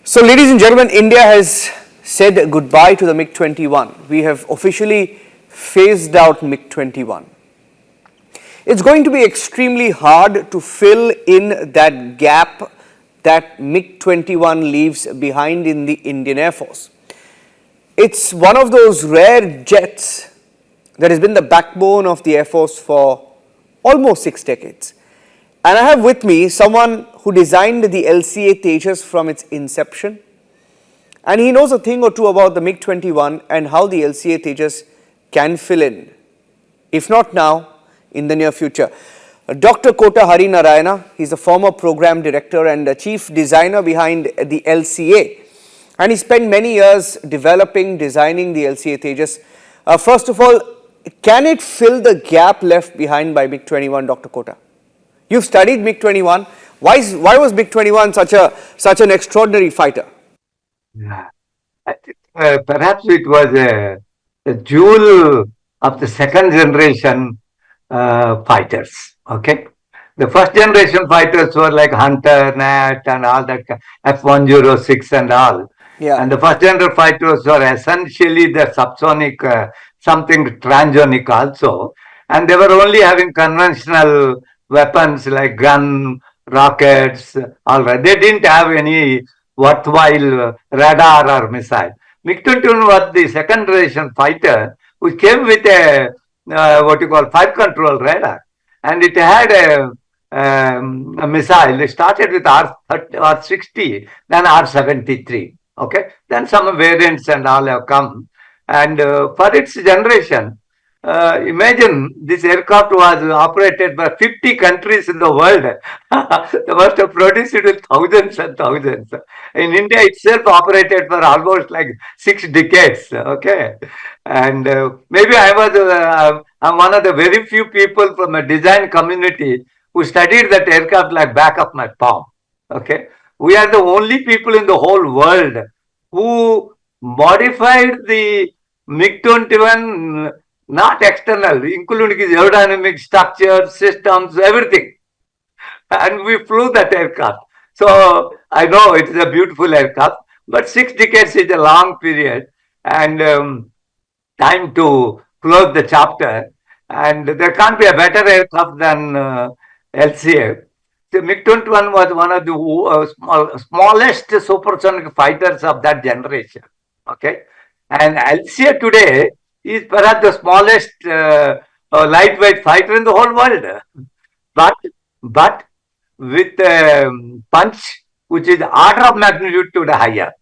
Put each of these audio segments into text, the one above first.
So, ladies and gentlemen, India has said goodbye to the MiG-21. We have officially phased out MiG-21. It's going to be extremely hard to fill in that gap that MiG-21 leaves behind in the Indian Air Force. It's one of those rare jets that has been the backbone of the Air Force for almost 6 decades. And I have with me someone who designed the LCA Tejas from its inception. And he knows a thing or two about the MiG-21 and how the LCA Tejas can fill in, if not now, in the near future. Dr. Kota Harinarayana, he's a former program director and a chief designer behind the LCA. And he spent many years designing the LCA Tejas. First of all, can it fill the gap left behind by MiG-21, Dr. Kota? You've studied MiG-21. Why was MiG-21 such an extraordinary fighter? Yeah. I think, perhaps it was a jewel of the second generation fighters. Okay, the first generation fighters were like Hunter, Nat, and all that F-106 and all. Yeah. And the first generation fighters were essentially the subsonic, something transonic also, and they were only having conventional weapons like gun, rockets. All right, they didn't have any worthwhile radar or missile. MiG-21 was the second generation fighter which came with a what you call fire control radar, and it had a missile. It started with R60, then R73. Okay, then some variants and all have come, and for its generation, imagine this aircraft was operated by 50 countries in the world. They must have produced it with thousands and thousands. In India itself operated for almost like 6 decades. Okay. And maybe I'm one of the very few people from a design community who studied that aircraft like back of my palm. Okay. We are the only people in the whole world who modified the MiG-21, not external, including its aerodynamic structure, systems, everything. And we flew that aircraft. So I know it is a beautiful aircraft, but 6 decades is a long period, and time to close the chapter. And there can't be a better aircraft than LCA. The MiG-21 was one of the smallest supersonic fighters of that generation. Okay, and LCA today is perhaps the smallest lightweight fighter in the whole world. But with punch, which is order of magnitude to the higher.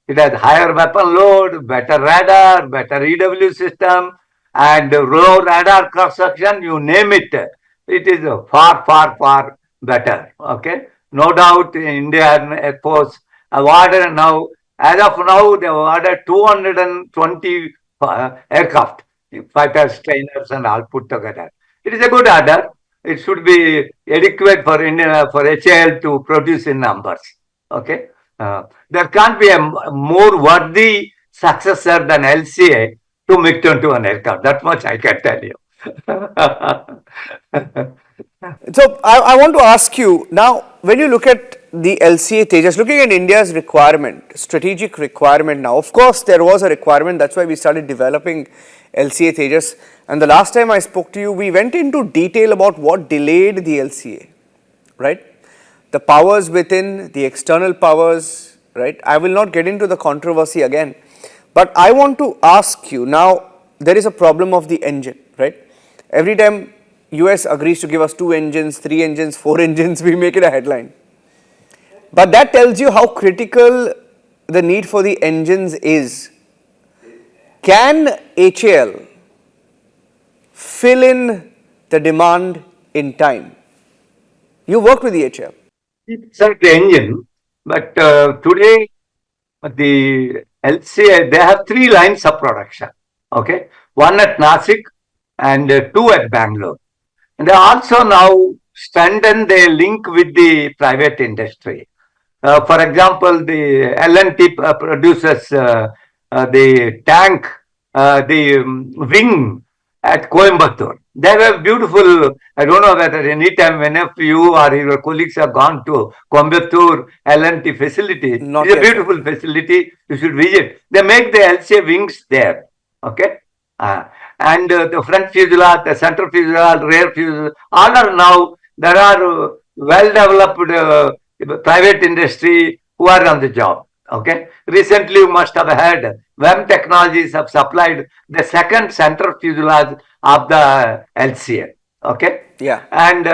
It has higher weapon load, better radar, better EW system, and low radar cross section. You name it, it is far, far, far better. Okay, no doubt. Indian Air Force awarded now. As of now, they awarded 220 aircraft, fighters, trainers, and all put together. It is a good order. It should be adequate for India, for HAL to produce in numbers. Okay, there can't be a more worthy successor than LCA to MiG-21 aircraft. That much I can tell you. So I want to ask you now, when you look at the LCA Tejas, looking at India's requirement, strategic requirement now, of course there was a requirement, that's why we started developing LCA Tejas. And the last time I spoke to you, we went into detail about what delayed the LCA, right? The powers within, the external powers, right? I will not get into the controversy again, but I want to ask you now, there is a problem of the engine, right? Every time US agrees to give us 2 engines, 3 engines, 4 engines, we make it a headline. But that tells you how critical the need for the engines is. Can HAL fill in the demand in time? You work with the HAL. It's the engine, but today the LCA, they have 3 lines of production. Okay, 1 at Nasik and 2 at Bangalore. And they also now strengthen their link with the private industry. For example, the L&T produces the tank, the wing at Coimbatore. They were beautiful. I don't know whether any time when if you or your colleagues have gone to Coimbatore L&T facility, Not it's a yet, sir. beautiful facility. You should visit. They make the LCA wings there. Okay. Uh, and the front fuselage, the center fuselage, rear fuselage, all are now, there are well developed private industry who are on the job. Okay. Recently, you must have heard WEM Technologies have supplied the second center fuselage of the LCA. Okay. Yeah. And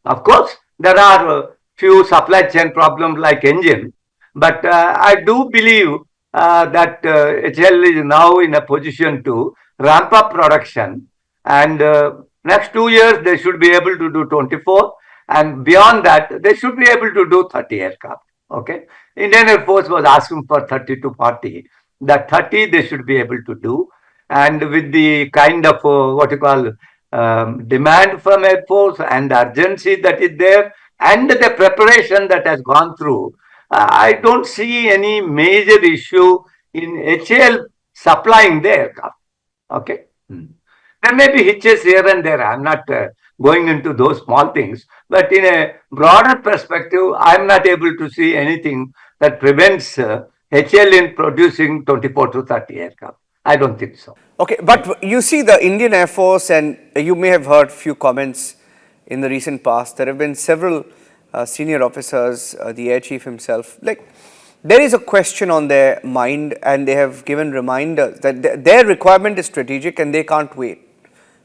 of course, there are few supply chain problems like engine, but I do believe that HL is now in a position to ramp up production, and next 2 years they should be able to do 24, and beyond that they should be able to do 30 aircraft. Okay, Indian Air Force was asking for 30 to 40. That 30 they should be able to do, and with the kind of what you call demand from Air Force and the urgency that is there and the preparation that has gone through, I don't see any major issue in HAL supplying the aircraft. Okay. There may be hitches here and there. I'm not going into those small things. But in a broader perspective, I'm not able to see anything that prevents HAL in producing 24 to 30 aircraft. I don't think so. Okay, but you see the Indian Air Force, and you may have heard few comments in the recent past. There have been several senior officers, the Air Chief himself, like there is a question on their mind, and they have given reminders that their requirement is strategic and they can't wait.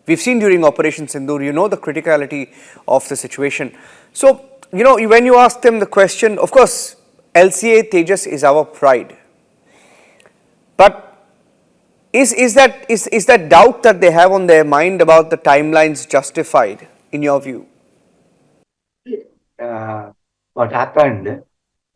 We've seen during Operation Sindoor, you know the criticality of the situation. So, you know, when you ask them the question, of course, LCA Tejas is our pride. But is that doubt that they have on their mind about the timelines justified, in your view? What happened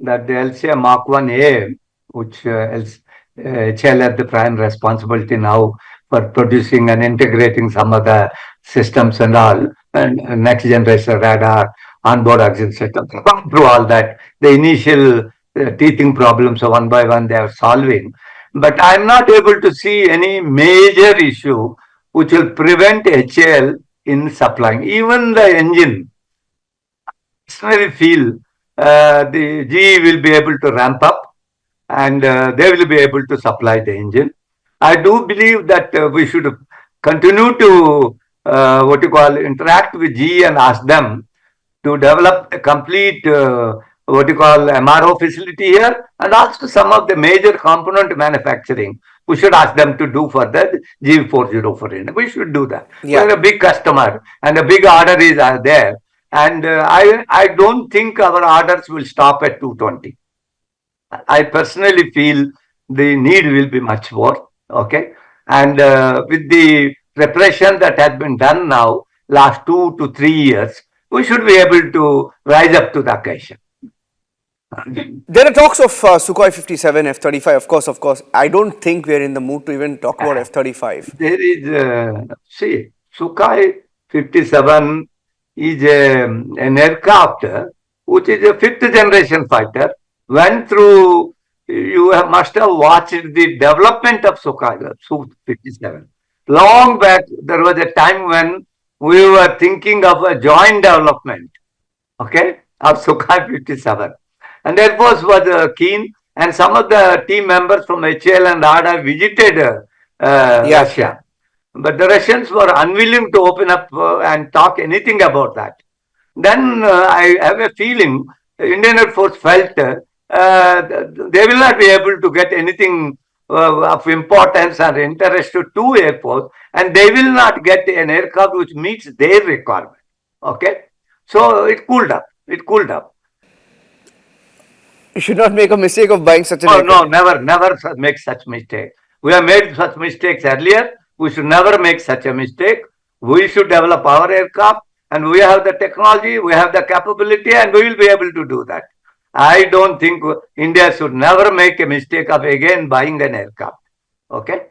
that the LCA Mark 1A, which HL had the prime responsibility now for producing and integrating some of the systems and all, and next generation radar, onboard oxygen system. Through all that, the initial teething problems one by one they are solving. But I'm not able to see any major issue which will prevent HAL in supplying. Even the engine, personally feel the GE will be able to ramp up and they will be able to supply the engine. I do believe that we should continue to what you call interact with GE and ask them to develop a complete what you call MRO facility here, and also some of the major component manufacturing. We should ask them to do for the G404 India. We should do that. Yeah. We're a big customer and a big order is there. And I don't think our orders will stop at 220. I personally feel the need will be much more. Okay. And with the preparation that has been done now, last 2 to 3 years, we should be able to rise up to the occasion. There are talks of Sukhoi 57, F-35, of course. I don't think we're in the mood to even talk about F-35. There is, see, Sukhoi 57 is an aircraft which is a fifth generation fighter. Went through, must have watched the development of Sukhoi Su-57. Long back, there was a time when we were thinking of a joint development, okay, of Sukhoi 57. And Air Force was keen, and some of the team members from HAL and RADA visited Russia. But the Russians were unwilling to open up and talk anything about that. Then I have a feeling Indian Air Force felt they will not be able to get anything of importance or interest to Air Force, and they will not get an aircraft which meets their requirement. Okay, so it cooled up. It cooled up. You should not make a mistake of buying such an Oh, aircraft. no, never make such mistake. We have made such mistakes earlier. We should never make such a mistake. We should develop our aircraft, and we have the technology, we have the capability, and we will be able to do that. I don't think India should never make a mistake of again buying an aircraft. Okay?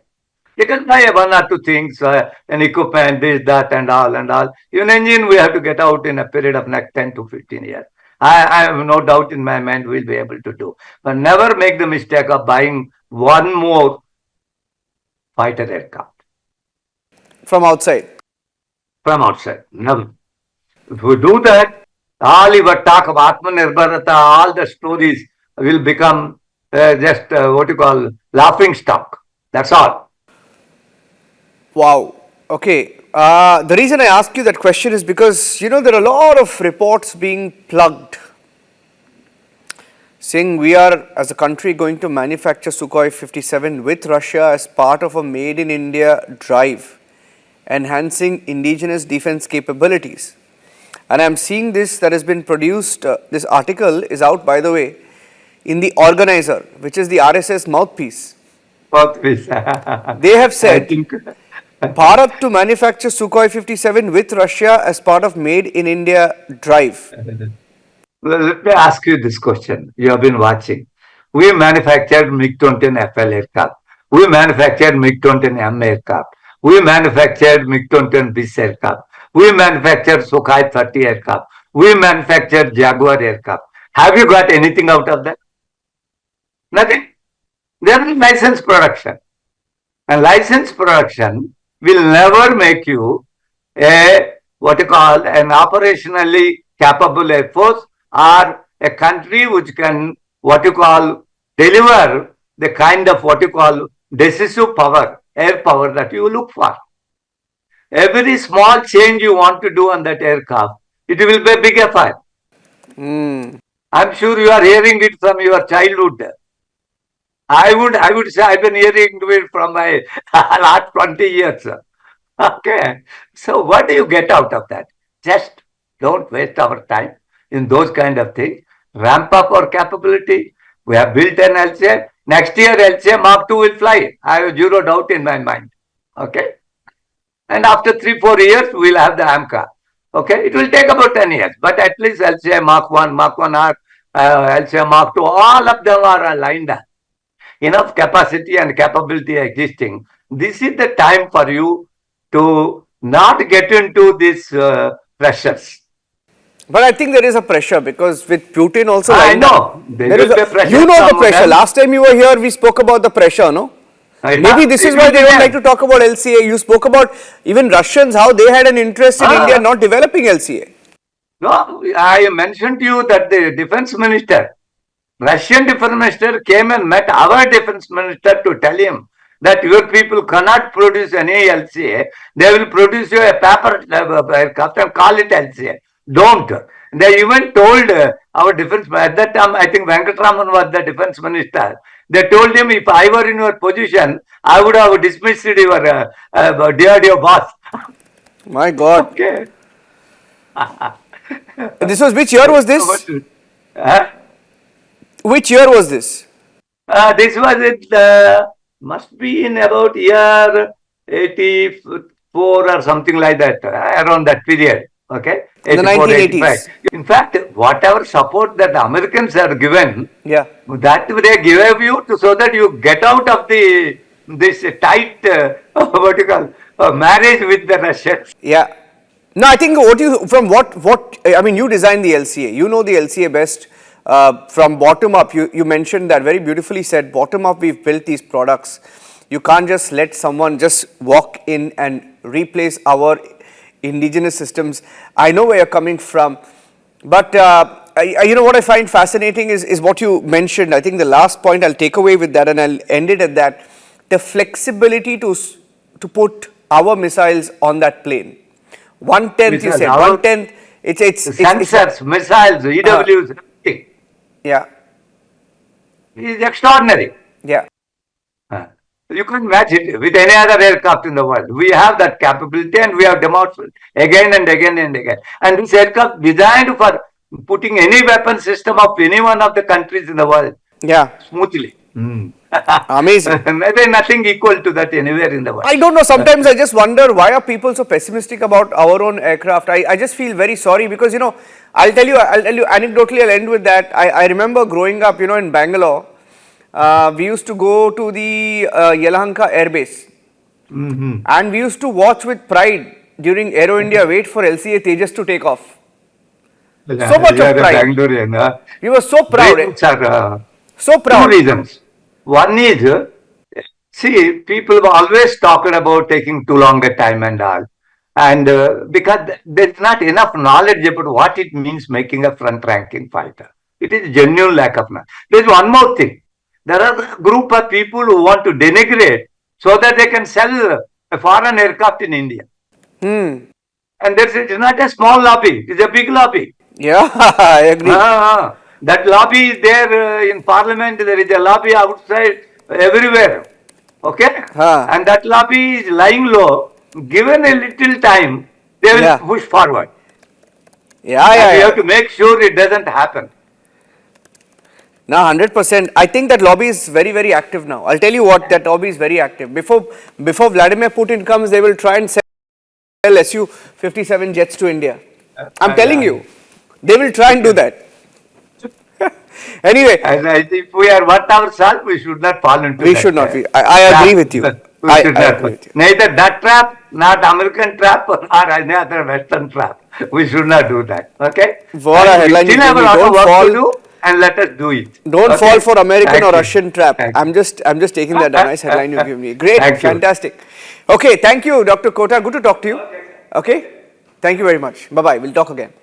You can buy one or two things, an equipment, this, that, and all, and all. Even engine, we have to get out in a period of next 10 to 15 years. I have no doubt in my mind we'll be able to do. But never make the mistake of buying one more fighter aircraft. from outside. from outside. No. If we do that, all your talk of Atmanirbharta, all the stories will become just what you call laughing stock. That's all. Wow. Okay. The reason I ask you that question is because, you know, there are a lot of reports being plugged saying we are, as a country, going to manufacture Sukhoi 57 with Russia as part of a made in India drive, enhancing indigenous defense capabilities. And I'm seeing this that has been produced, this article is out, by the way, in the Organizer, which is the RSS mouthpiece. Mouthpiece. They have I said think. Bharat to manufacture Sukhoi 57 with Russia as part of Made in India drive. Well, let me ask you this question. You have been watching. We manufactured MiG-21 FL aircraft. We manufactured MiG-21 M aircraft. We manufactured MiG-21 BIS aircraft. We manufactured Sukhoi 30 aircraft. We manufactured Jaguar aircraft. Have you got anything out of that? Nothing. They are licensed production. And licensed production will never make you a what you call an operationally capable air force or a country which can what you call deliver the kind of what you call decisive power, air power that you look for. Every small change you want to do on that aircraft, it will be a big effort. I'm sure you are hearing it from your childhood. I would say I've been hearing it from my last 20 years. Okay. So what do you get out of that? Just don't waste our time in those kind of things. Ramp up our capability. We have built an LCA. Next year LCA Mark 2 will fly. I have zero doubt in my mind. Okay. And after 3-4 years, we'll have the AMCA. Okay. It will take about 10 years. But at least LCA Mark 1, Mark 1R, LCA Mark 2, all of them are lined up. Enough capacity and capability existing. This is the time for you to not get into these pressures. But I think there is a pressure because with Putin also I lined up, know. There there is will be a, pressure you know the from pressure. them. Last time you were here, we spoke about the pressure, no? Maybe this is why they don't like to talk about LCA. You spoke about even Russians, how they had an interest in India not developing LCA. No, I mentioned to you that the defense minister, Russian defense minister came and met our defense minister to tell him that your people cannot produce any LCA. They will produce you a paper aircraft and call it LCA. Don't. They even told our defense, at that time I think Venkatraman was the defense minister. They told him if I were in your position, I would have dismissed your DRDO boss. My God. Okay. This was, which year was this? Which year was this? This was it, must be in about year 84 or something like that, around that period. Okay? In the 1980s. In fact, whatever support that the Americans are given, Yeah. that they give you to, so that you get out of this tight, what you call, marriage with the Russians. Yeah. No, I think I mean, you designed the LCA. You know the LCA best. From bottom up, you mentioned that very beautifully said, bottom up we've built these products. You can't just let someone just walk in and replace our indigenous systems. I know where you're coming from, but you know what I find fascinating is what you mentioned. I think the last point I'll take away with that, and I'll end it at that, the flexibility to put our missiles on that plane. 1/10 you said, 1/10, it's sensors, missiles, EWs, everything. Yeah. It is extraordinary. Yeah. You can't match it with any other aircraft in the world. We have that capability and we have demonstrated again and again and again. And this aircraft designed for putting any weapon system of any one of the countries in the world. Yeah. Smoothly. Amazing. Maybe nothing equal to that anywhere in the world. I don't know. Sometimes I just wonder why are people so pessimistic about our own aircraft. I just feel very sorry because, you know, I'll tell you anecdotally, I'll end with that. I remember growing up, you know, in Bangalore, we used to go to the Yelahanka Air Base. And we used to watch with pride during Aero India wait for LCA Tejas to take off. So much of pride. We were so proud. Are, so proud. Two reasons. One is See, people have always talked about taking too long a time and all. And because there's not enough knowledge about what it means making a front ranking fighter. It is genuine lack of knowledge. There's one more thing. There are a group of people who want to denigrate so that they can sell a foreign aircraft in India. And it's not a small lobby, it's a big lobby. Yeah, I agree. That lobby is there in parliament, there is a lobby outside everywhere. Okay? And that lobby is lying low. Given a little time, they will push forward. We You have to make sure it doesn't happen. Now, 100%. I think that lobby is very, very active now. I'll tell you what, that lobby is very active. Before Vladimir Putin comes, they will try and sell SU-57 jets to India. I'm telling you, they will try and do that. Anyway. And if we are worth our salt, we should not fall into We that should not be. I agree with you. I agree with you. Neither that trap, not American trap, or any other Western trap. We should not do that. Okay? What a headline we still have a lot of work to do, and let us do it. Don't fall for American or Russian trap. I'm just taking that nice headline you give me. Great, fantastic. Okay, thank you, Dr. Kota. Good to talk to you. Okay? Thank you very much. Bye-bye. We'll talk again.